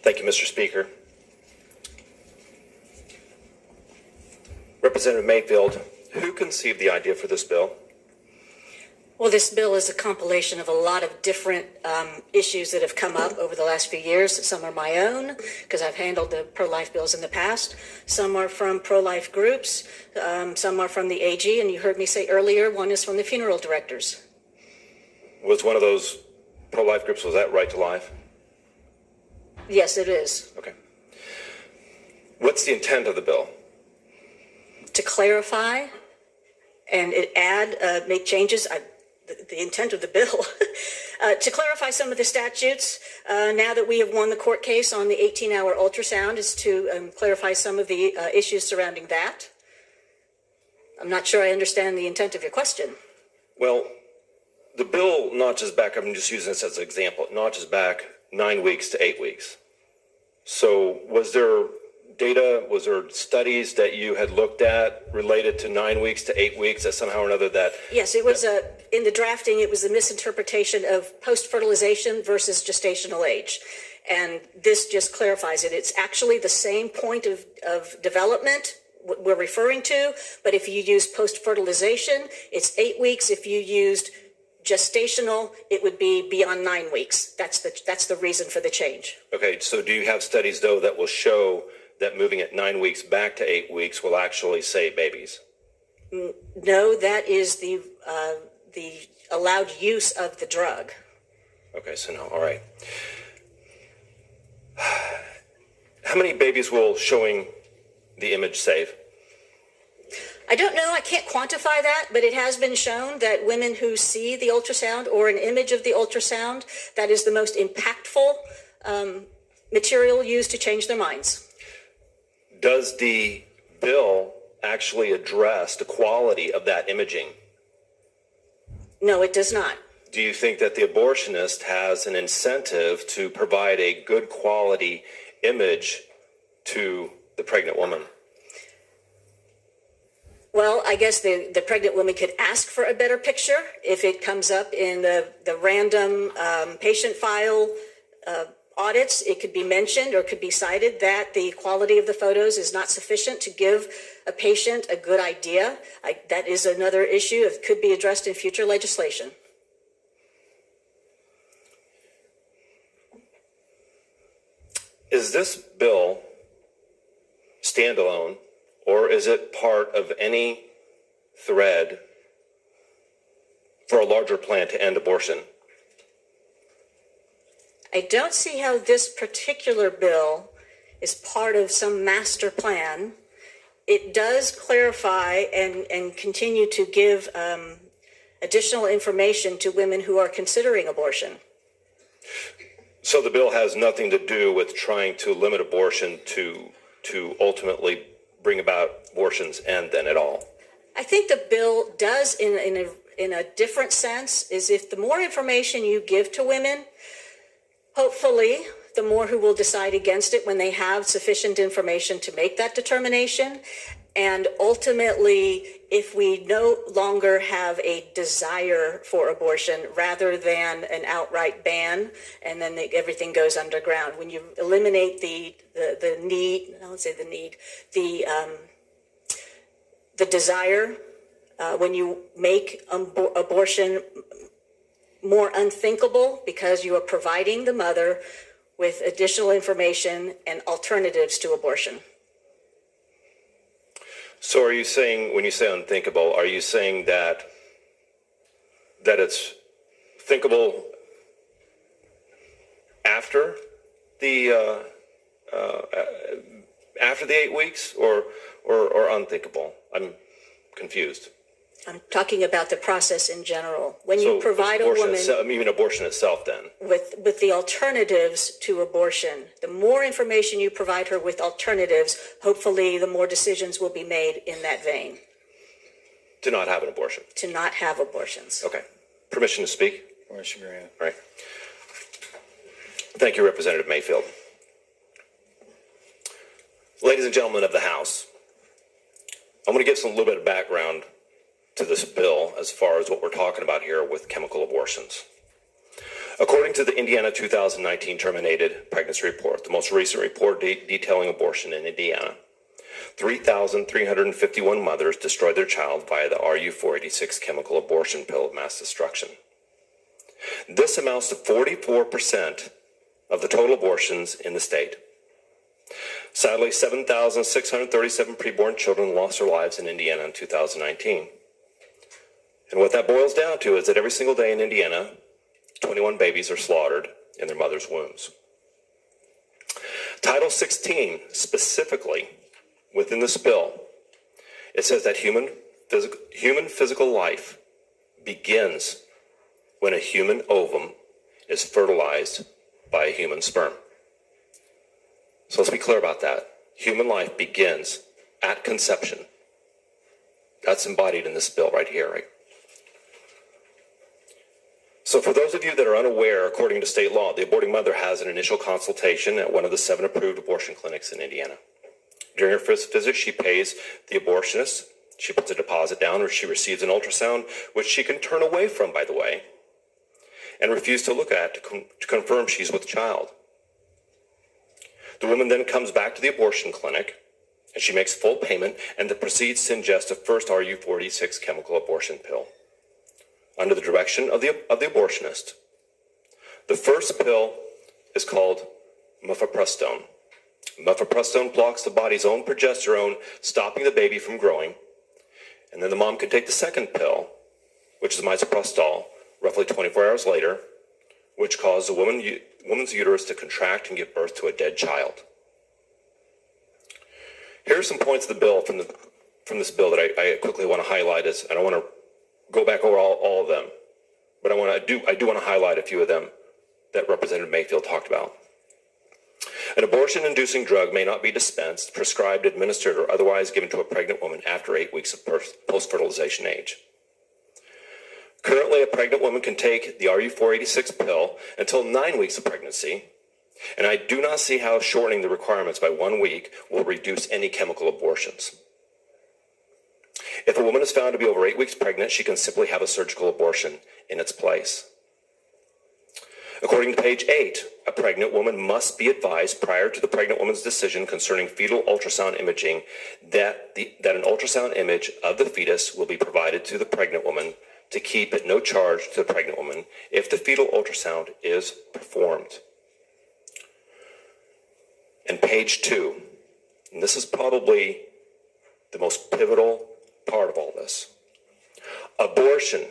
Thank you, Mr. Speaker. Representative Mayfield, who conceived the idea for this bill? Well, this bill is a compilation of a lot of different issues that have come up over the last few years. Some are my own, because I've handled the pro-life bills in the past. Some are from pro-life groups. Some are from the AG, and you heard me say earlier, one is from the funeral directors. Was one of those pro-life groups, was that Right to Life? Yes, it is. Okay. What's the intent of the bill? To clarify and make changes. The intent of the bill to clarify some of the statutes. Now that we have won the court case on the 18-hour ultrasound, is to clarify some of the issues surrounding that. I'm not sure I understand the intent of your question. Well, the bill notches back, I'm just using this as an example, it notches back 9 weeks to 8 weeks. So was there data, was there studies that you had looked at related to 9 weeks to 8 weeks that somehow or another that... Yes, it was in the drafting, it was a misinterpretation of post-fertilization versus gestational age. And this just clarifies it. It's actually the same point of development we're referring to, but if you use post-fertilization, it's 8 weeks. If you used gestational, it would be beyond 9 weeks. That's the reason for the change. Okay, so do you have studies, though, that will show that moving it 9 weeks back to 8 weeks will actually save babies? No, that is the allowed use of the drug. Okay, so no, all right. How many babies will showing the image save? I don't know, I can't quantify that, but it has been shown that women who see the ultrasound or an image of the ultrasound, that is the most impactful material used to change their minds. Does the bill actually address the quality of that imaging? No, it does not. Do you think that the abortionist has an incentive to provide a good quality image to the pregnant woman? Well, I guess the pregnant woman could ask for a better picture if it comes up in the random patient file audits. It could be mentioned or could be cited that the quality of the photos is not sufficient to give a patient a good idea. That is another issue that could be addressed in future legislation. Is this bill standalone, or is it part of any thread for a larger plan to end abortion? I don't see how this particular bill is part of some master plan. It does clarify and continue to give additional information to women who are considering abortion. So the bill has nothing to do with trying to limit abortion to ultimately bring about abortion's end then at all? I think the bill does in a different sense, is if the more information you give to women, hopefully the more who will decide against it when they have sufficient information to make that determination. And ultimately, if we no longer have a desire for abortion rather than an outright ban, and then everything goes underground, when you eliminate the need, I won't say the need, the desire, when you make abortion more unthinkable because you are providing the mother with additional information and alternatives to abortion. So are you saying, when you say unthinkable, are you saying that it's thinkable after the 8 weeks, or unthinkable? I'm confused. I'm talking about the process in general. When you provide a woman, even abortion itself, then with the alternatives to abortion, the more information you provide her with alternatives, hopefully the more decisions will be made in that vein. To not have an abortion. To not have abortions. Okay. Permission to speak? Permission granted. All right. Thank you, Representative Mayfield. Ladies and gentlemen of the House, I'm going to give a little bit of background to this bill as far as what we're talking about here with chemical abortions. According to the Indiana 2019 Terminated Pregnancy Report, the most recent report detailing abortion in Indiana, 3,351 mothers destroyed their child via the RU-486 chemical abortion pill of mass destruction. This amounts to 44% of the total abortions in the state. Sadly, 7,637 preborn children lost their lives in Indiana in 2019. And what that boils down to is that every single day in Indiana, 21 babies are slaughtered in their mother's wombs. Title 16, specifically, within this bill, it says that human physical life begins when a human ovum is fertilized by a human sperm. So let's be clear about that. Human life begins at conception. That's embodied in this bill right here, right? So for those of you that are unaware, according to state law, the aborting mother has an initial consultation at one of the 7 approved abortion clinics in Indiana. During her first visit, she pays the abortionist. She puts a deposit down, or she receives an ultrasound, which she can turn away from, by the way, and refuse to look at to confirm she's with child. The woman then comes back to the abortion clinic, and she makes full payment and then proceeds to ingest the first RU-486 chemical abortion pill under the direction of the abortionist. The first pill is called mifepristone. Mifepristone blocks the body's own progesterone, stopping the baby from growing. And then the mom can take the second pill, which is misoprostol, roughly 24 hours later, which causes the woman's uterus to contract and give birth to a dead child. Here are some points of the bill from this bill that I quickly want to highlight. I don't want to go back over all of them, but I do want to highlight a few of them that Representative Mayfield talked about. An abortion-inducing drug may not be dispensed, prescribed, administered, or otherwise given to a pregnant woman after 8 weeks of post-fertilization age. Currently, a pregnant woman can take the RU-486 pill until 9 weeks of pregnancy, and I do not see how shortening the requirements by 1 week will reduce any chemical abortions. If a woman is found to be over 8 weeks pregnant, she can simply have a surgical abortion in its place. According to page 8, a pregnant woman must be advised prior to the pregnant woman's decision concerning fetal ultrasound imaging that an ultrasound image of the fetus will be provided to the pregnant woman to keep at no charge to the pregnant woman if the fetal ultrasound is performed. And page 2, and this is probably the most pivotal part of all this. Abortion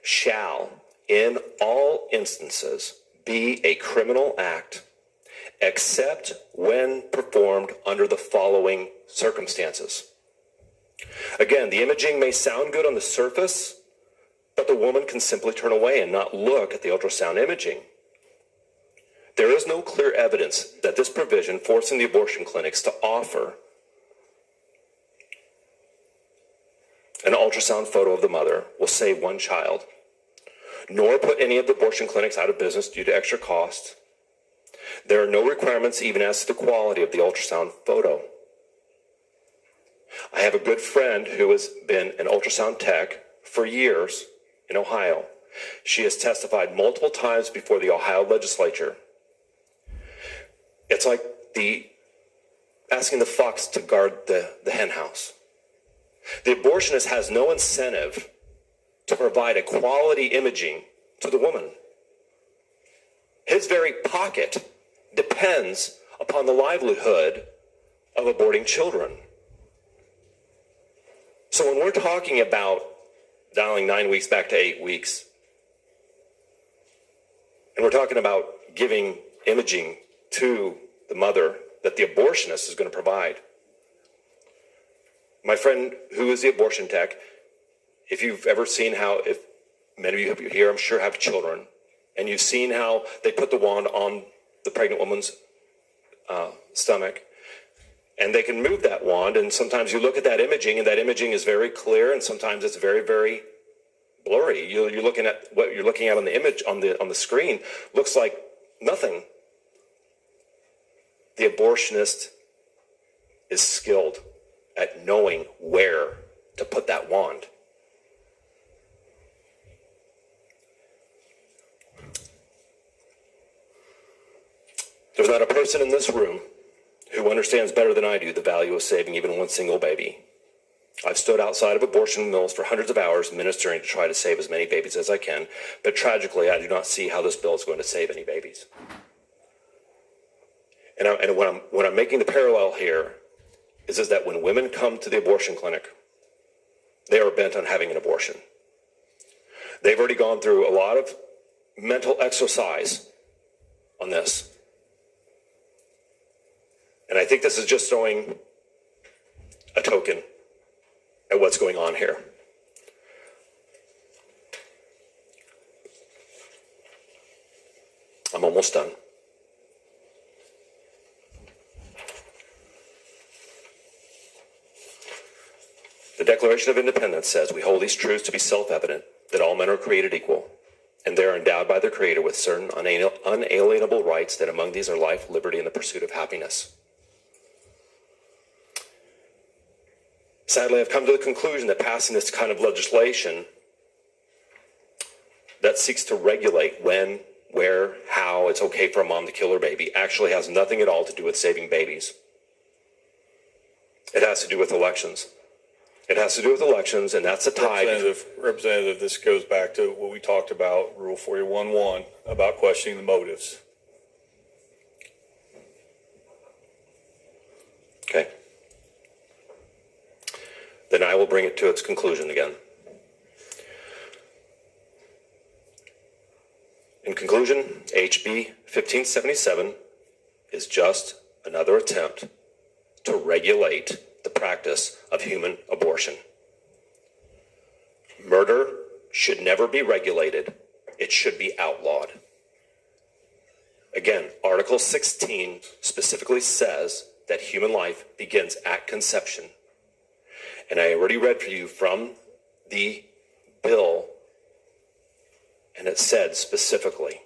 shall, in all instances, be a criminal act, except when performed under the following circumstances. Again, the imaging may sound good on the surface, but the woman can simply turn away and not look at the ultrasound imaging. There is no clear evidence that this provision forcing the abortion clinics to offer an ultrasound photo of the mother will save one child, nor put any of the abortion clinics out of business due to extra cost. There are no requirements even as to the quality of the ultrasound photo. I have a good friend who has been an ultrasound tech for years in Ohio. She has testified multiple times before the Ohio legislature. It's like asking the fox to guard the hen house. The abortionist has no incentive to provide a quality imaging to the woman. His very pocket depends upon the livelihood of aborting children. So when we're talking about dialing 9 weeks back to 8 weeks, and we're talking about giving imaging to the mother that the abortionist is going to provide, my friend who is the abortion tech, if you've ever seen how, if many of you here I'm sure have children, and you've seen how they put the wand on the pregnant woman's stomach, and they can move that wand, and sometimes you look at that imaging, and that imaging is very clear, and sometimes it's very, very blurry. You're looking at what you're looking at on the image on the screen looks like nothing. The abortionist is skilled at knowing where to put that wand. There's not a person in this room who understands better than I do the value of saving even one single baby. I've stood outside of abortion mills for hundreds of hours ministering to try to save as many babies as I can, but tragically, I do not see how this bill is going to save any babies. And when I'm making the parallel here is that when women come to the abortion clinic, they are bent on having an abortion. They've already gone through a lot of mental exercise on this. And I think this is just throwing a token at what's going on here. I'm almost done. The Declaration of Independence says we hold these truths to be self-evident, that all men are created equal, and they are endowed by their Creator with certain unalienable rights, that among these are life, liberty, and the pursuit of happiness. Sadly, I've come to the conclusion that passing this kind of legislation that seeks to regulate when, where, how it's okay for a mom to kill her baby actually has nothing at all to do with saving babies. It has to do with elections. It has to do with elections, and that's a tie. Representative, this goes back to what we talked about, Rule 41.1, about questioning the motives. Okay. Then I will bring it to its conclusion again. In conclusion, HB 1577 is just another attempt to regulate the practice of human abortion. Murder should never be regulated. It should be outlawed. Again, Article 16 specifically says that human life begins at conception. And I already read for you from the bill, and it said specifically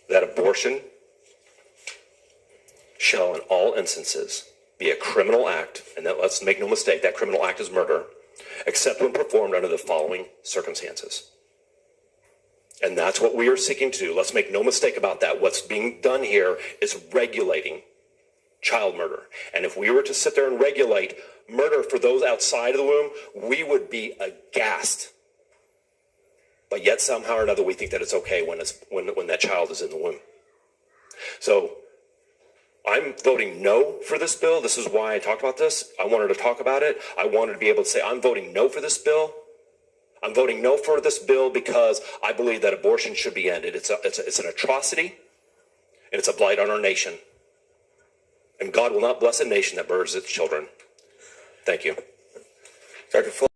that abortion shall in all instances be a criminal act, and that, let's make no mistake, that criminal act is murder, except when performed under the following circumstances. And that's what we are seeking to do. Let's make no mistake about that. What's being done here is regulating child murder. And if we were to sit there and regulate murder for those outside of the womb, we would be aghast. But yet somehow or another we think that it's okay when that child is in the womb. So I'm voting no for this bill. This is why I talked about this. I wanted to talk about it. I wanted to be able to say I'm voting no for this bill. I'm voting no for this bill because I believe that abortion should be ended. It's an atrocity, and it's a blight on our nation. And God will not bless a nation that murders its children. Thank you. Dr. Fletcher.